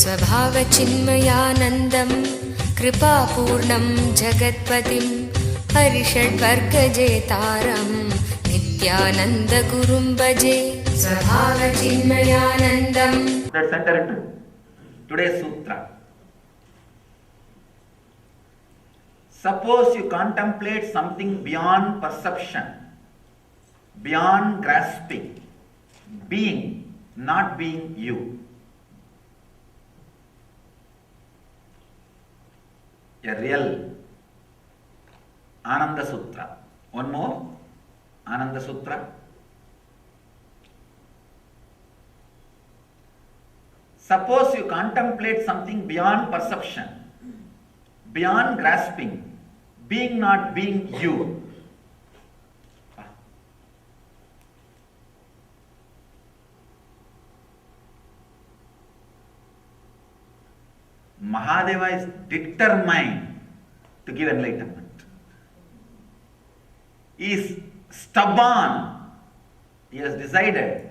स्वभावचिन्मयानन्दं कृपापूर्णं जगत्पतिं हरिषड्वर्गजेतारं नित्यानन्दगुरुं भजे स्वभावचिन्मयानन्दम्. Let's enter into today's sutra. Suppose you contemplate something beyond perception, beyond grasping, being, not being you. A real Ananda Sutra. One more Ananda Sutra. Suppose you contemplate something beyond perception, beyond grasping, being not being you. Mahadeva is determined to give enlightenment. He is stubborn. He has decided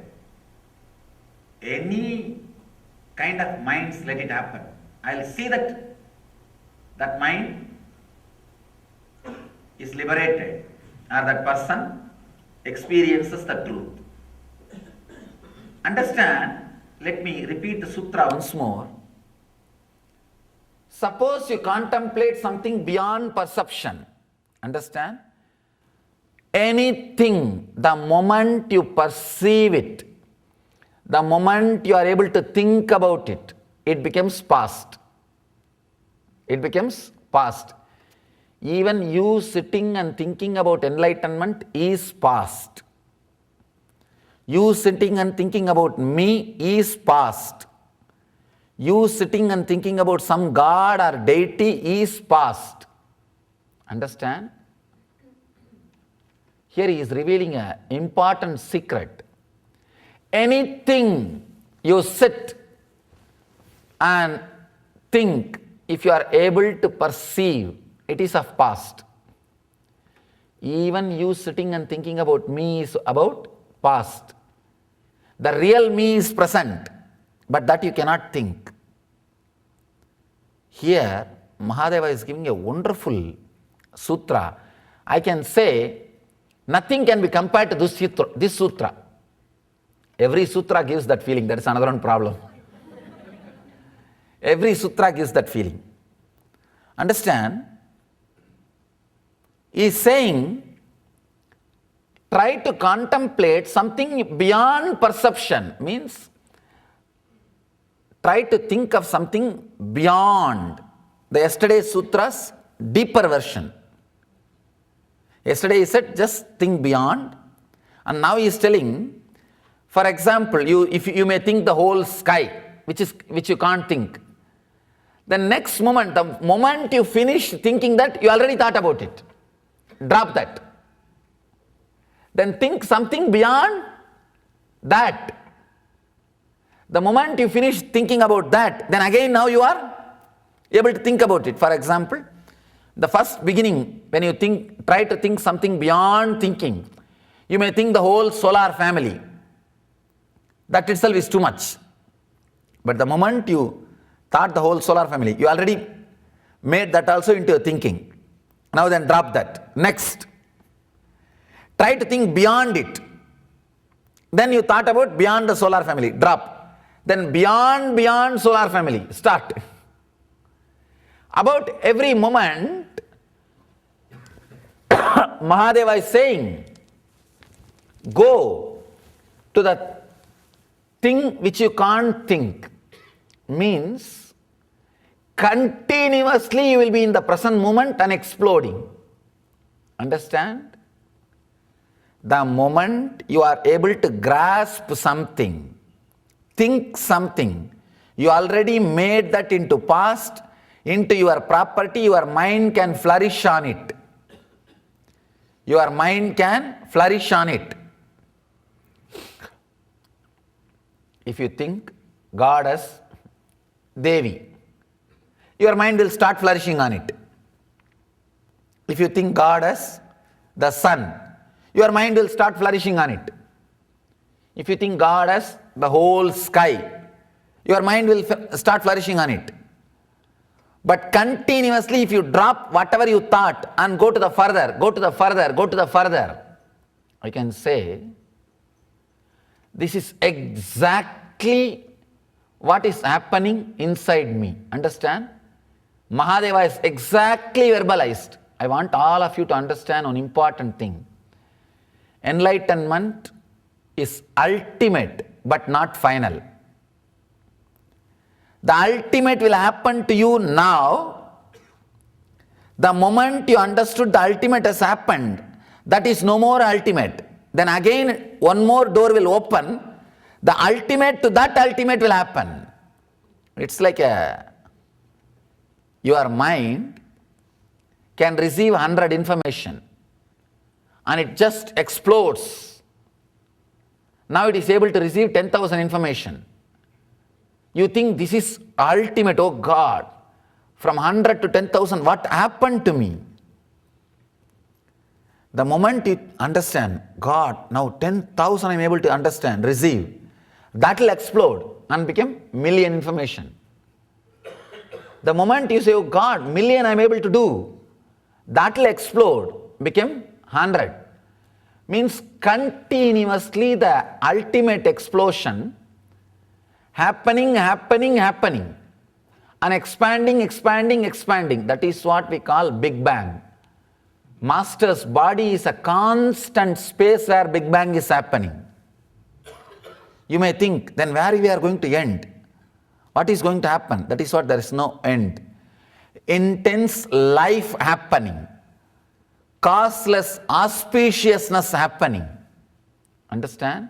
any kind of minds, let it happen. I'll see that mind is liberated or that person experiences the truth. Understand, let me repeat the sutra once more. Suppose you contemplate something beyond perception. Understand? Anything, the moment you perceive it, the moment you are able to think about it, it becomes past. It becomes past. Even you sitting and thinking about enlightenment is past. You sitting and thinking about me is past. You sitting and thinking about some god or deity is past. Understand? Here he is revealing an important secret. Anything you sit and think, if you are able to perceive, it is of past. Even you sitting and thinking about me is about past. The real me is present, but that you cannot think. Here, Mahadeva is giving a wonderful sutra. I can say, nothing can be compared to this sutra. Every sutra gives that feeling. That is another one problem. Every sutra gives that feeling. Understand? He is saying, try to contemplate something beyond perception. Means, try to think of something beyond. The yesterday's sutra's deeper version. Yesterday he said, just think beyond. And now he is telling, for example, if you may think the whole sky, which you can't think. The next moment, the moment you finish thinking that, you already thought about it. Drop that. Then think something beyond that. The moment you finish thinking about that, then again now you are able to think about it. For example, the first beginning, when you try to think something beyond thinking, you may think the whole solar family. That itself is too much. But the moment you thought the whole solar family, you already made that also into a thinking. Now then drop that. Next, try to think beyond it. Then you thought about beyond the solar family. Drop. Then beyond solar family. Start. About every moment, Mahadeva is saying, go to the thing which you can't think. Means, continuously you will be in the present moment and exploding. Understand? The moment you are able to grasp something, think something, you already made that into past, into your property, your mind can flourish on it. Your mind can flourish on it. If you think God as Devi, your mind will start flourishing on it. If you think God as the sun, your mind will start flourishing on it. If you think God as the whole sky, your mind will start flourishing on it. But continuously, if you drop whatever you thought and go to the further, go to the further, go to the further, I can say, this is exactly what is happening inside me. Understand? Mahadeva is exactly verbalized. I want all of you to understand one important thing. Enlightenment is ultimate but not final. The ultimate will happen to you now. The moment you understood the ultimate has happened, that is no more ultimate. Then again one more door will open. The ultimate to that ultimate will happen. It's like your mind can receive 100 information and it just explodes. Now it is able to receive 10,000 information. You think this is ultimate, oh God, from 100 to 10,000, what happened to me? The moment you understand, God, now 10,000 I am able to understand, receive, that will explode and become million information. The moment you say, oh God, million I am able to do, that will explode, become 100. Means continuously the ultimate explosion happening, and expanding. That is what we call Big Bang. Master's body is a constant space where Big Bang is happening. You may think, then where we are going to end? What is going to happen? That is what, there is no end. Intense life happening. Causeless auspiciousness happening. Understand?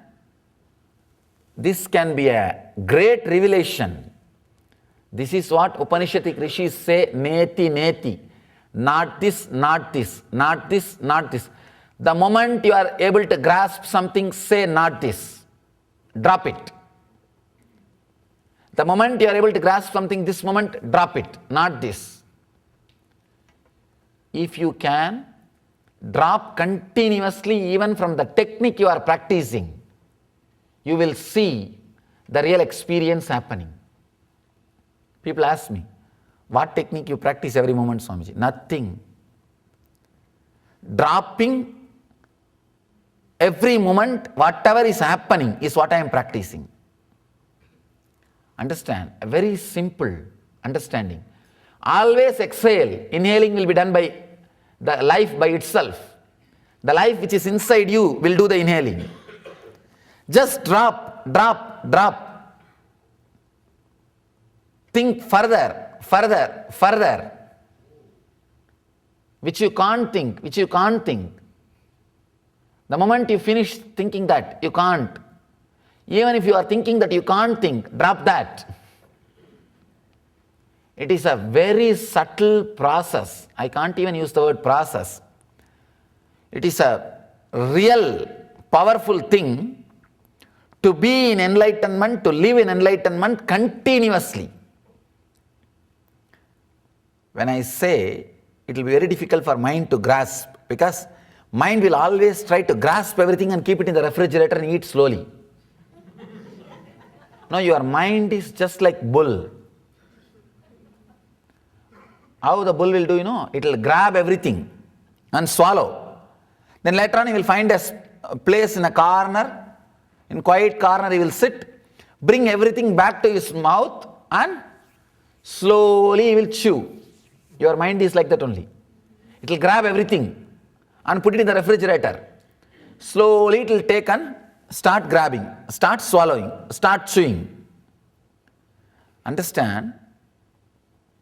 This can be a great revelation. This is what Upanishadic rishis say, neti, neti. Not this, not this, not this, not this. The moment you are able to grasp something, say not this. Drop it. The moment you are able to grasp something, this moment, drop it. Not this. If you can drop continuously even from the technique you are practicing, you will see the real experience happening. People ask me, what technique you practice every moment, Swamiji? Nothing. Dropping every moment, whatever is happening is what I am practicing. Understand? A very simple understanding. Always exhale. Inhaling will be done by the life by itself. The life which is inside you will do the inhaling. Just drop, drop, drop. Think further, further, further. Which you can't think, which you can't think. The moment you finish thinking that, you can't. Even if you are thinking that you can't think, drop that. It is a very subtle process. I can't even use the word process. It is a real powerful thing to be in enlightenment, to live in enlightenment continuously. When I say, it will be very difficult for mind to grasp, because mind will always try to grasp everything and keep it in the refrigerator and eat slowly. No, your mind is just like bull. How the bull will do, it will grab everything and swallow. Then later on he will find a place in a corner, in quiet corner he will sit, bring everything back to his mouth and slowly he will chew. Your mind is like that only. It will grab everything and put it in the refrigerator. Slowly it will take and start grabbing, start swallowing, start chewing. Understand?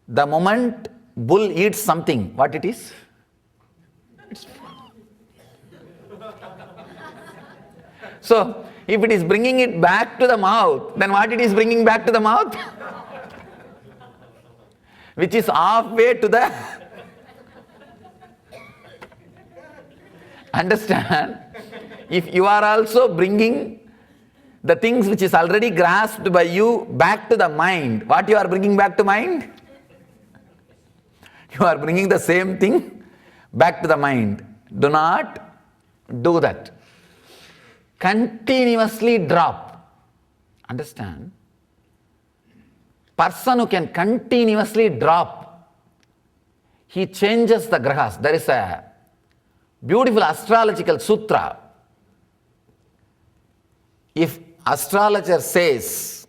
The moment bull eats something, what it is? So, if it is bringing it back to the mouth, then what it is bringing back to the mouth? Which is halfway to the... Understand? If you are also bringing the things which is already grasped by you back to the mind, what you are bringing back to mind? You are bringing the same thing back to the mind. Do not do that. Continuously drop. Understand? Person who can continuously drop, he changes the grahas. There is a beautiful astrological sutra. If astrologer says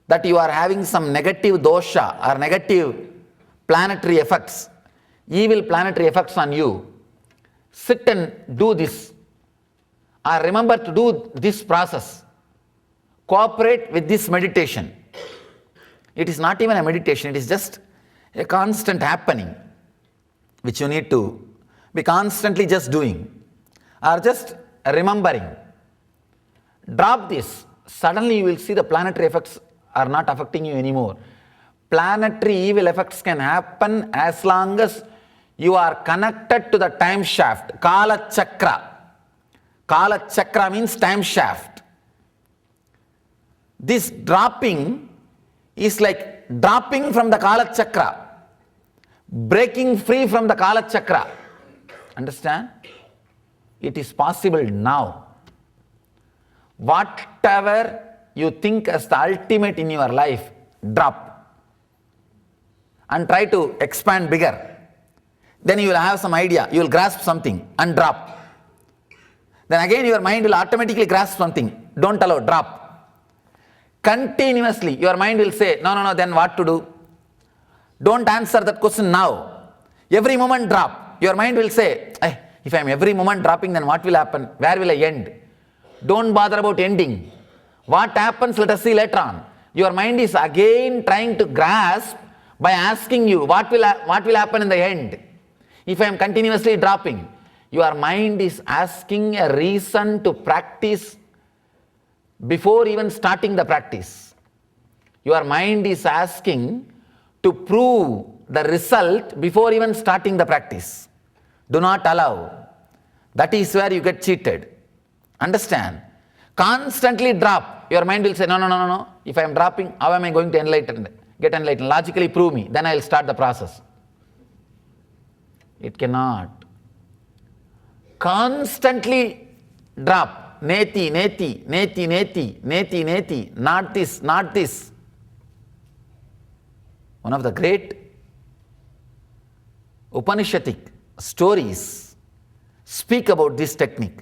that you are having some negative dosha or negative planetary effects, evil planetary effects on you, sit and do this, or remember to do this process. Cooperate with this meditation. It is not even a meditation, it is just a constant happening, which you need to be constantly just doing, or just remembering. Drop this. Suddenly you will see the planetary effects are not affecting you anymore. Planetary evil effects can happen as long as you are connected to the time shaft, Kala Chakra. Kala Chakra means time shaft. This dropping is like dropping from the Kala Chakra, breaking free from the Kala Chakra. Understand? It is possible now. Whatever you think as the ultimate in your life, drop. And try to expand bigger. Then you will have some idea, you will grasp something and drop. Then again your mind will automatically grasp something. Don't allow, drop. Continuously your mind will say, no, then what to do? Don't answer that question now. Every moment drop. Your mind will say, if I am every moment dropping, then what will happen? Where will I end? Don't bother about ending. What happens, let us see later on. Your mind is again trying to grasp by asking you, what will happen in the end? If I am continuously dropping, your mind is asking a reason to practice before even starting the practice. Your mind is asking to prove the result before even starting the practice. Do not allow. That is where you get cheated. Understand? Constantly drop. Your mind will say, no. If I am dropping, how am I going to get enlightened? Logically prove me. Then I will start the process. It cannot. Constantly drop. Neti. Not this. One of the great Upanishadic stories speak about this technique.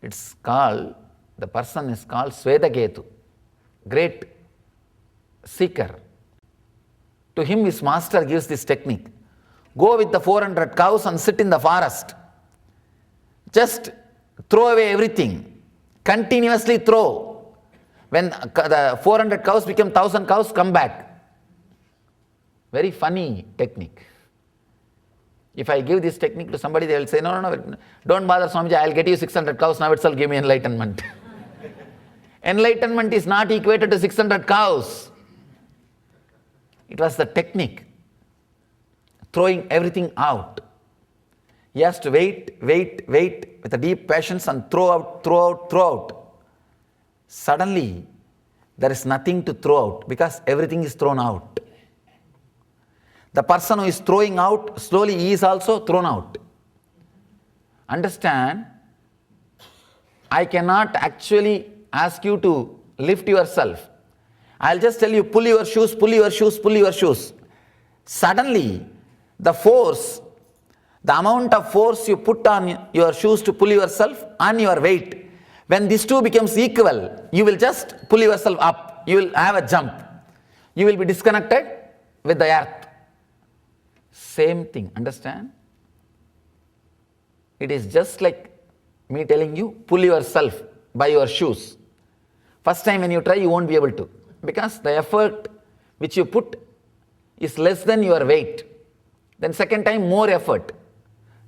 The person is called Swetaketu, great seeker. To him his master gives this technique. Go with the 400 cows and sit in the forest. Just throw away everything. Continuously throw. When the 400 cows become 1000 cows, come back. Very funny technique. If I give this technique to somebody, they will say, no, don't bother Swamiji, I will get you 600 cows, now itself give me enlightenment. Enlightenment is not equated to 600 cows. It was the technique. Throwing everything out. He has to wait with a deep patience and throw out. Suddenly, there is nothing to throw out because everything is thrown out. The person who is throwing out, slowly he is also thrown out. Understand, I cannot actually ask you to lift yourself. I'll just tell you, pull your shoes. Suddenly, the force, the amount of force you put on your shoes to pull yourself and your weight, when these two becomes equal, you will just pull yourself up. You will have a jump. You will be disconnected with the earth. Same thing, understand? It is just like me telling you, pull yourself by your shoes. First time when you try, you won't be able to, because the effort which you put is less than your weight. Then second time, more effort.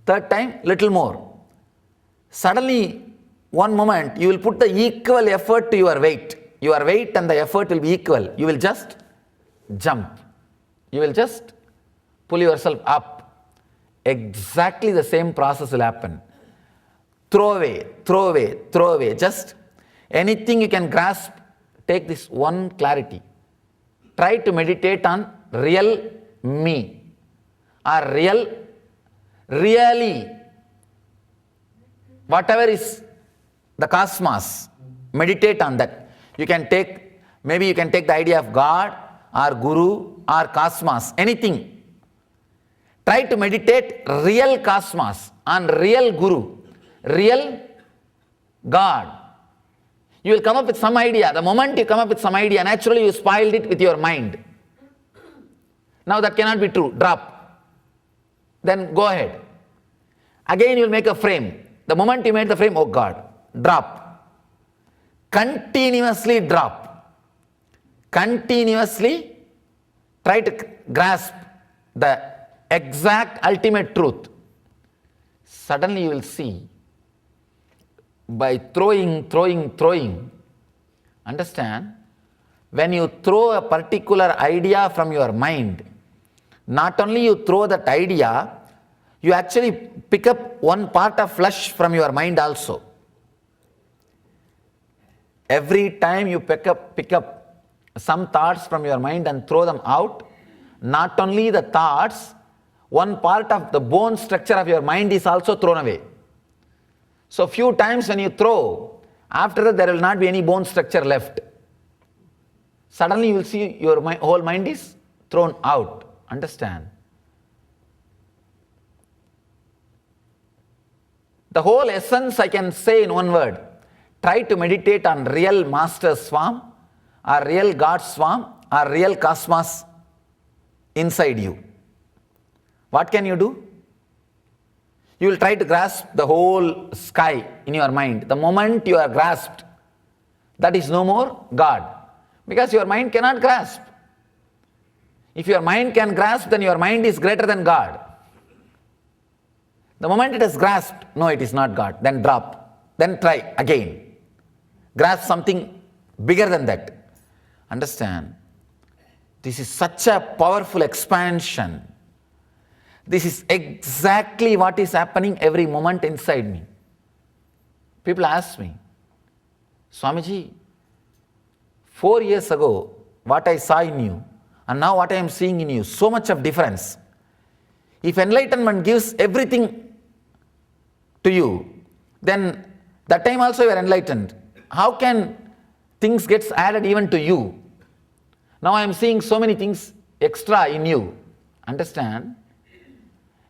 Third time, little more. Suddenly, one moment, you will put the equal effort to your weight. Your weight and the effort will be equal. You will just jump. You will just pull yourself up. Exactly the same process will happen. Throw away. Just anything you can grasp, take this one clarity. Try to meditate on real me, or really, whatever is the cosmos, meditate on that. You can take Maybe you can take the idea of God or Guru or cosmos, anything. Try to meditate real cosmos on real Guru, real God. You will come up with some idea. The moment you come up with some idea, naturally you spoiled it with your mind. Now that cannot be true. Drop. Then go ahead. Again you will make a frame. The moment you made the frame, oh God, drop. Continuously drop. Continuously try to grasp the exact ultimate truth. Suddenly you will see, by throwing, understand, when you throw a particular idea from your mind, not only you throw that idea, you actually pick up one part of flesh from your mind also. Every time you pick up some thoughts from your mind and throw them out, not only the thoughts, one part of the bone structure of your mind is also thrown away. So few times when you throw, after that there will not be any bone structure left. Suddenly you will see your whole mind is thrown out. Understand? The whole essence I can say in one word. Try to meditate on real Master Swam or real God Swam or real cosmos inside you. What can you do? You will try to grasp the whole sky in your mind. The moment you are grasped, that is no more God. Because your mind cannot grasp. If your mind can grasp, then your mind is greater than God. The moment it is grasped, no, it is not God. Then drop. Then try again. Grasp something bigger than that. Understand? This is such a powerful expansion. This is exactly what is happening every moment inside me. People ask me, Swamiji, 4 years ago, what I saw in you, and now what I am seeing in you, so much of difference. If enlightenment gives everything to you, then that time also you are enlightened. How can things get added even to you? Now I am seeing so many things extra in you. Understand?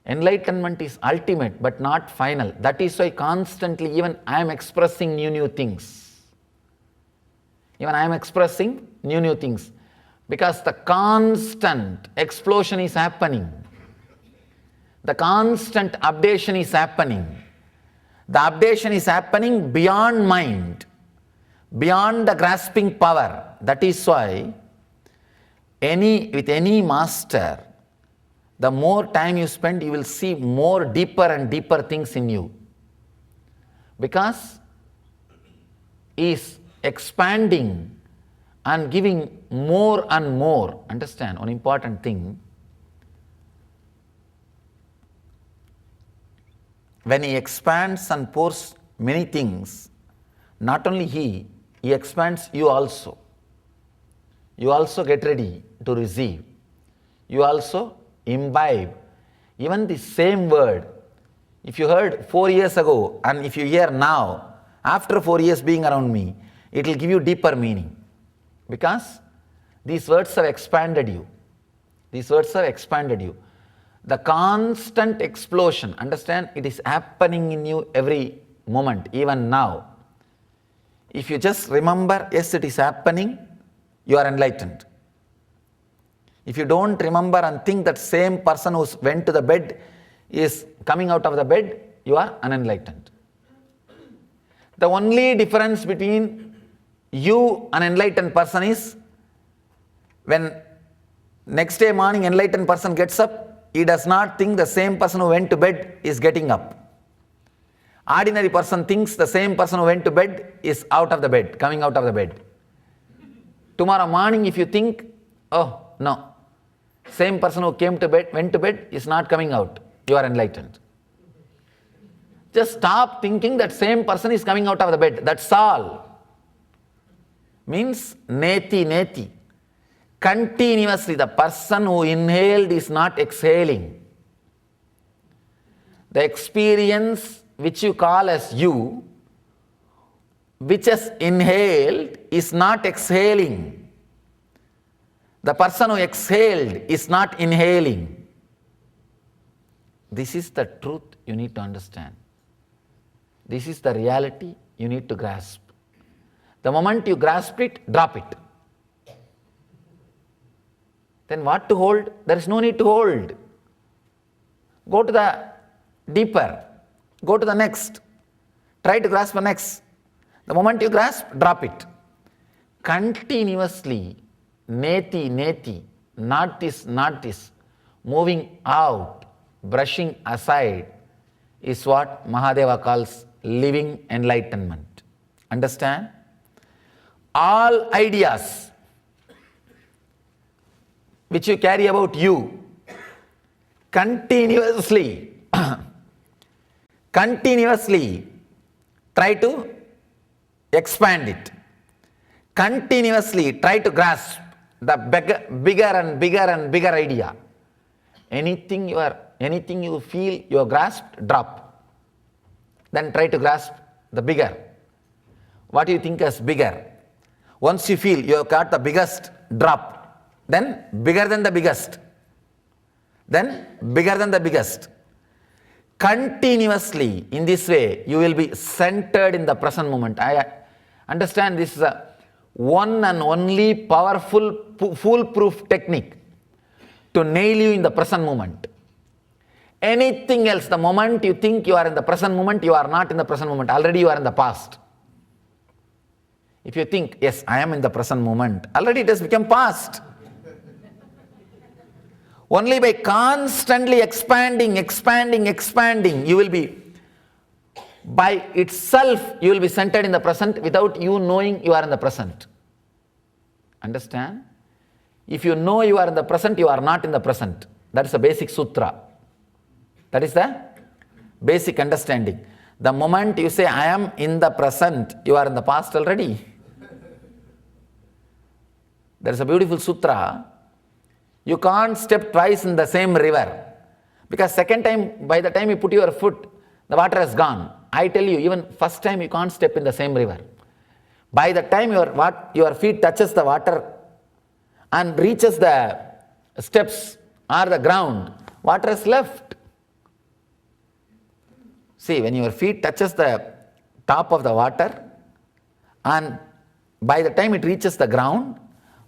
Enlightenment is ultimate but not final. That is why constantly even I am expressing new things. Even I am expressing new things. Because the constant explosion is happening. The constant updation is happening. The updation is happening beyond mind, beyond the grasping power. That is why with any master, the more time you spend, you will see more deeper and deeper things in you. Because he is expanding and giving more and more. Understand one important thing. When he expands and pours many things, not only he expands you also. You also get ready to receive. You also imbibe. Even the same word, if you heard 4 years ago and if you hear now, after 4 years being around me, it will give you deeper meaning. Because these words have expanded you. These words have expanded you. The constant explosion, understand, it is happening in you every moment, even now. If you just remember, yes, it is happening, you are enlightened. If you don't remember and think that same person who went to the bed is coming out of the bed, you are unenlightened. The only difference between you and enlightened person is when next day morning enlightened person gets up, he does not think the same person who went to bed is getting up. Ordinary person thinks the same person who went to bed is out of the bed, coming out of the bed. Tomorrow morning if you think, oh no, same person who went to bed is not coming out, you are enlightened. Just stop thinking that same person is coming out of the bed, that's all. Means neti. Continuously, the person who inhaled is not exhaling. The experience which you call as you, which has inhaled, is not exhaling. The person who exhaled is not inhaling. This is the truth you need to understand. This is the reality you need to grasp. The moment you grasp it, drop it. Then what to hold? There is no need to hold. Go to the deeper. Go to the next. Try to grasp the next. The moment you grasp, drop it. Continuously, neti, not this, moving out, brushing aside, is what Mahadeva calls living enlightenment. Understand? All ideas which you carry about you, continuously try to expand it. Continuously try to grasp the bigger and bigger idea. Anything you feel you have grasped, drop. Then try to grasp the bigger. What do you think as bigger? Once you feel you have got the biggest, drop. Then bigger than the biggest. Then bigger than the biggest. Continuously, in this way, you will be centered in the present moment. I understand this is a one and only powerful, foolproof technique to nail you in the present moment. Anything else, the moment you think you are in the present moment, you are not in the present moment. Already you are in the past. If you think, yes, I am in the present moment, already it has become past. Only by constantly expanding, you will be, by itself, you will be centered in the present without you knowing you are in the present. Understand? If you know you are in the present, you are not in the present. That is the basic sutra. That is the basic understanding. The moment you say, I am in the present, you are in the past already. There is a beautiful sutra. You can't step twice in the same river. Because second time, by the time you put your foot, the water has gone. I tell you, even first time you can't step in the same river. By the time your feet touches the water and reaches the steps or the ground, water is left. See, when your feet touches the top of the water and by the time it reaches the ground,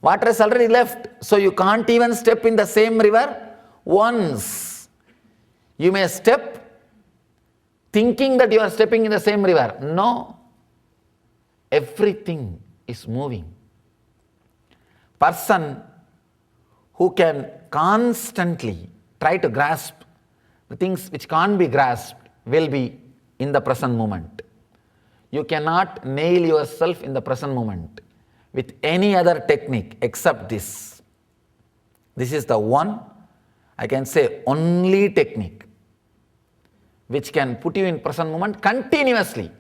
water is already left. So you can't even step in the same river once. You may step thinking that you are stepping in the same river. No. Everything is moving. Person who can constantly try to grasp the things which can't be grasped will be in the present moment. You cannot nail yourself in the present moment with any other technique except this. This is the one, I can say, only technique which can put you in present moment continuously.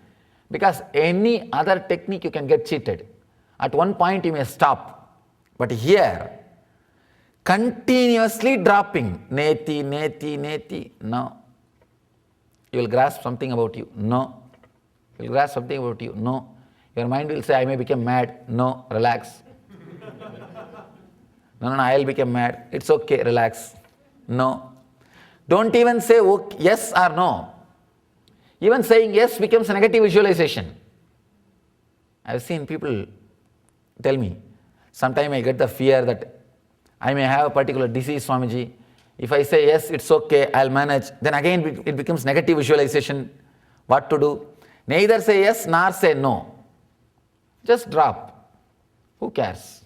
Because any other technique you can get cheated. At one point you may stop. But here, continuously dropping, neti, no. You will grasp something about you, no. You will grasp something about you, no. Your mind will say, I may become mad, no, relax. No, I will become mad, it's okay, relax, no. Don't even say okay, yes or no. Even saying yes becomes a negative visualization. I have seen people tell me, sometimes I get the fear that I may have a particular disease, Swamiji. If I say yes, it's okay, I'll manage, then again it becomes negative visualization. What to do? Neither say yes nor say no. Just drop. Who cares?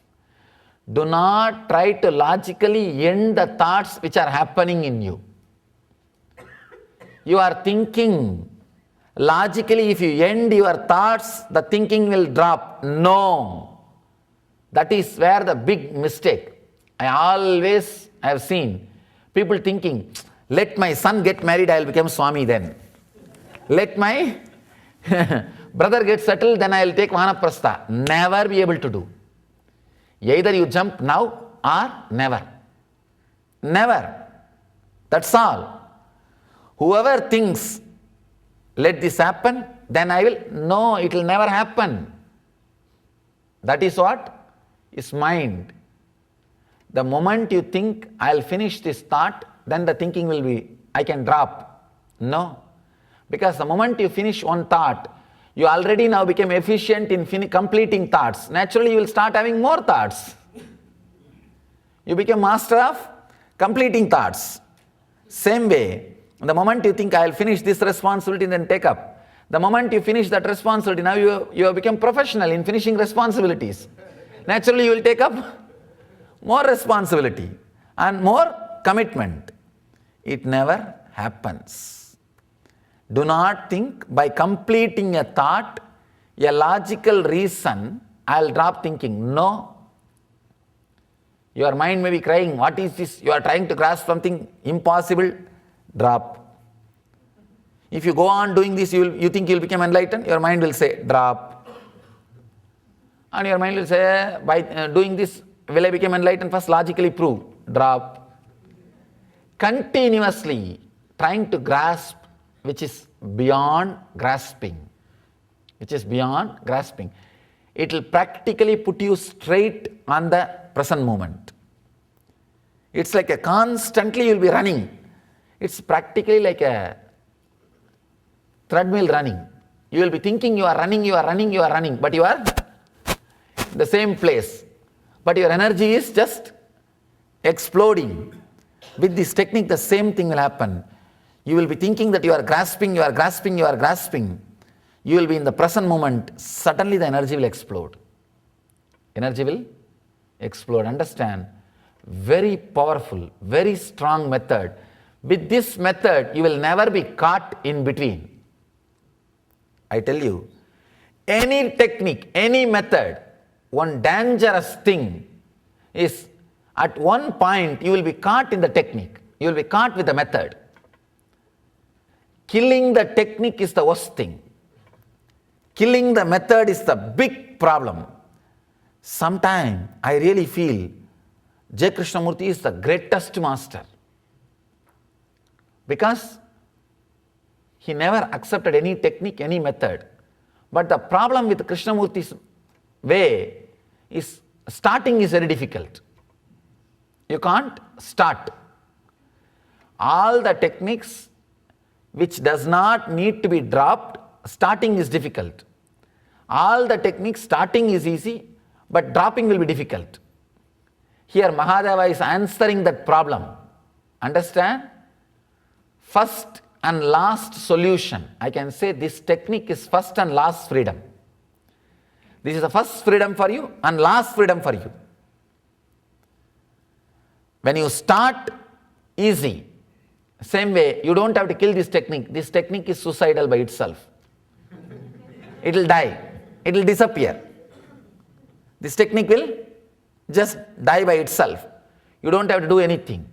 Do not try to logically end the thoughts which are happening in you. You are thinking. Logically, if you end your thoughts, the thinking will drop. No. That is where the big mistake. I have seen people thinking, let my son get married, I will become Swami then. Let my brother get settled, then I will take Vanaprastha. Never be able to do. Either you jump now or never. Never. That's all. Whoever thinks, let this happen, then I will, no, it will never happen. That is what? Is mind. The moment you think, I'll finish this thought, then the thinking will be, I can drop. No. Because the moment you finish one thought, you already now become efficient in completing thoughts. Naturally, you will start having more thoughts. You become master of completing thoughts. Same way, the moment you think, I'll finish this responsibility, then take up. The moment you finish that responsibility, now you have become professional in finishing responsibilities. Naturally, you will take up more responsibility and more commitment. It never happens. Do not think by completing a thought, a logical reason, I'll drop thinking. No. Your mind may be crying, what is this? You are trying to grasp something impossible. Drop. If you go on doing this, you think you'll become enlightened, your mind will say, drop. And your mind will say, by doing this, will I become enlightened? First logically prove. Drop. Continuously trying to grasp which is beyond grasping. Which is beyond grasping. It will practically put you straight on the present moment. It's like a constantly you'll be running. It's practically like a treadmill running. You will be thinking you are running, but you are in the same place. But your energy is just exploding. With this technique, the same thing will happen. You will be thinking that you are grasping. You will be in the present moment. Suddenly the energy will explode. Energy will explode. Understand? Very powerful, very strong method. With this method, you will never be caught in between. I tell you, any technique, any method, one dangerous thing is at one point you will be caught in the technique. You will be caught with the method. Killing the technique is the worst thing. Killing the method is the big problem. Sometimes I really feel J. Krishnamurti is the greatest master. Because he never accepted any technique, any method. But the problem with Krishnamurti's way is starting is very difficult. You can't start. All the techniques which does not need to be dropped, starting is difficult. All the techniques, starting is easy, but dropping will be difficult. Here Mahadeva is answering that problem. Understand? First and last solution. I can say this technique is first and last freedom. This is the first freedom for you and last freedom for you. When you start, easy. Same way, you don't have to kill this technique. This technique is suicidal by itself. It will die. It will disappear. This technique will just die by itself. You don't have to do anything.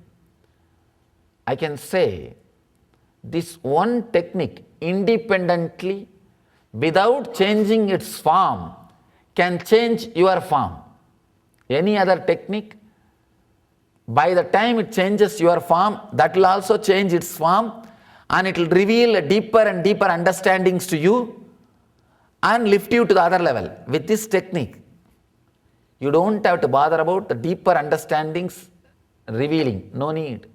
I can say this one technique independently, without changing its form, can change your form. Any other technique, by the time it changes your form, that will also change its form, and it will reveal deeper and deeper understandings to you and lift you to the other level. With this technique, you don't have to bother about the deeper understandings revealing. No need.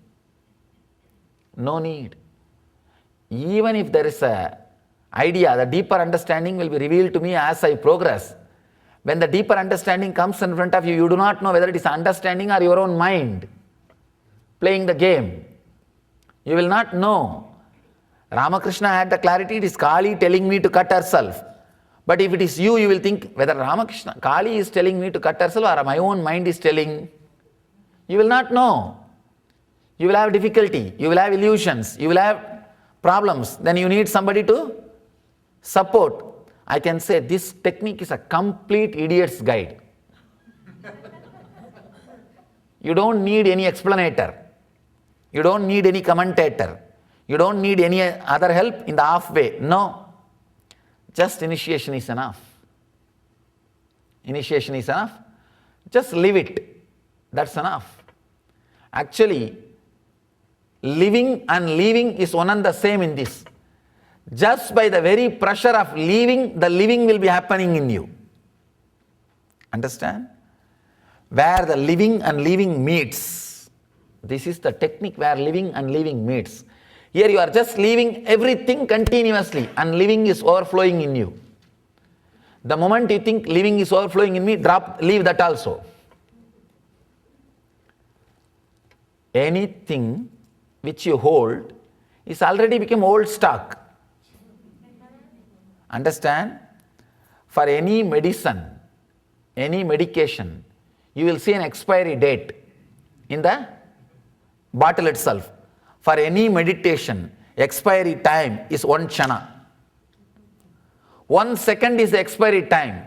No need. Even if there is an idea, the deeper understanding will be revealed to me as I progress. When the deeper understanding comes in front of you, you do not know whether it is understanding or your own mind playing the game. You will not know. Ramakrishna had the clarity, it is Kali telling me to cut herself. But if it is you, you will think whether Kali is telling me to cut herself or my own mind is telling. You will not know. You will have difficulty, you will have illusions, you will have problems. Then you need somebody to support. I can say this technique is a complete idiot's guide. You don't need any explanator. You don't need any commentator. You don't need any other help in the halfway. No. Just initiation is enough. Initiation is enough. Just live it. That's enough. Actually, living and leaving is one and the same in this. Just by the very pressure of leaving, the living will be happening in you. Understand? where the living and leaving meets. This is the technique where living and leaving meets. Here you are just leaving everything continuously and living is overflowing in you. The moment you think living is overflowing in me, leave that also. Anything which you hold is already become old stock. Understand? For any medicine, any medication, you will see an expiry date in the bottle itself. For any meditation, expiry time is 1 chana. 1 second is the expiry time.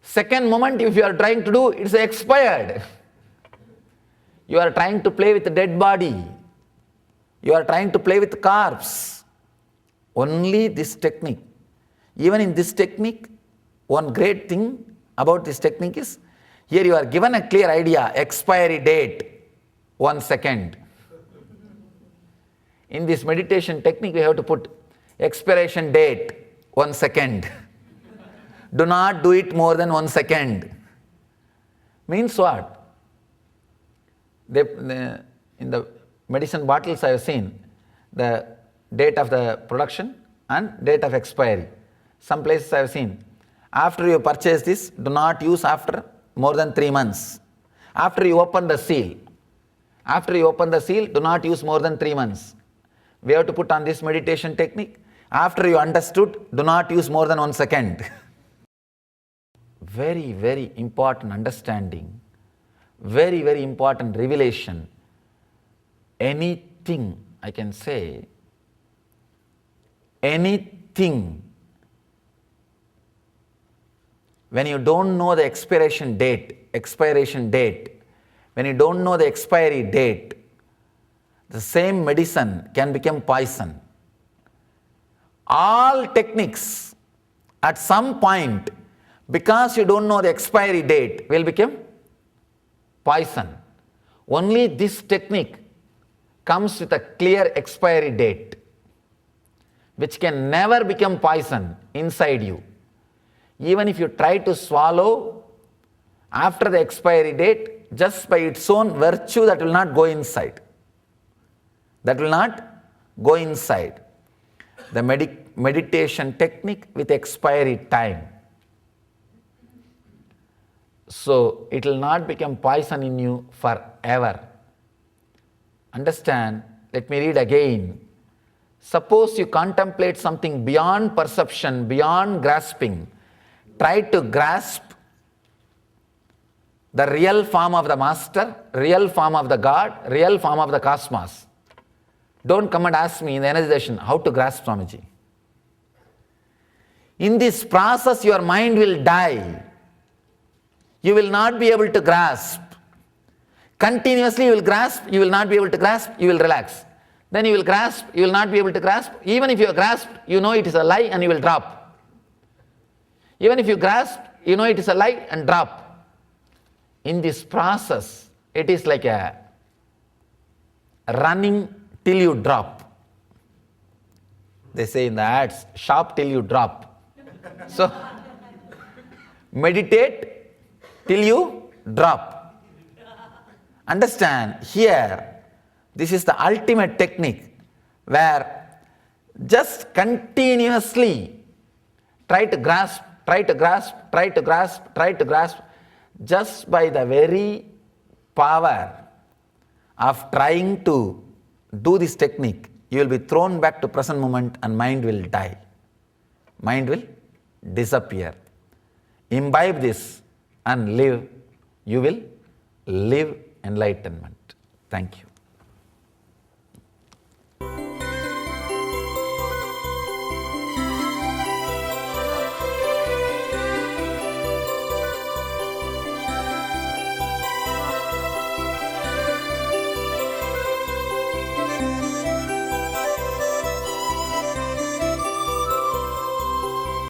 Second moment, if you are trying to do, it's expired. You are trying to play with the dead body. You are trying to play with corpse. Only this technique. Even in this technique, one great thing about this technique is, here you are given a clear idea, expiry date, 1 second. In this meditation technique, we have to put expiration date, 1 second. Do not do it more than 1 second. Means what? In the medicine bottles I have seen the date of the production and date of expiry. Some places I have seen, after you purchase this, do not use after more than 3 months. After you open the seal, do not use more than 3 months. We have to put on this meditation technique. After you understood, do not use more than 1 second. Very, very important understanding. Very, very important revelation. Anything, I can say, anything, when you don't know the expiration date, when you don't know the expiry date, the same medicine can become poison. All techniques at some point, because you don't know the expiry date, will become poison. Only this technique comes with a clear expiry date, which can never become poison inside you. Even if you try to swallow after the expiry date, just by its own virtue, that will not go inside. That will not go inside. The meditation technique with expiry time. So it will not become poison in you forever. Understand? Let me read again. Suppose you contemplate something beyond perception, beyond grasping. Try to grasp the real form of the Master, real form of the God, real form of the cosmos. Don't come and ask me in the energization how to grasp Swamiji. In this process, your mind will die. You will not be able to grasp. Continuously you will grasp, you will not be able to grasp, you will relax. Then you will grasp, you will not be able to grasp. Even if you are grasped, you know it is a lie and you will drop. Even if you grasp, you know it is a lie and drop. In this process, it is like a running till you drop. They say in the ads, shop till you drop. So, meditate till you drop. Understand, here, this is the ultimate technique where just continuously try to grasp, just by the very power of trying to do this technique, you will be thrown back to present moment and mind will die. Mind will disappear. Imbibe this and live. You will live enlightenment. Thank you.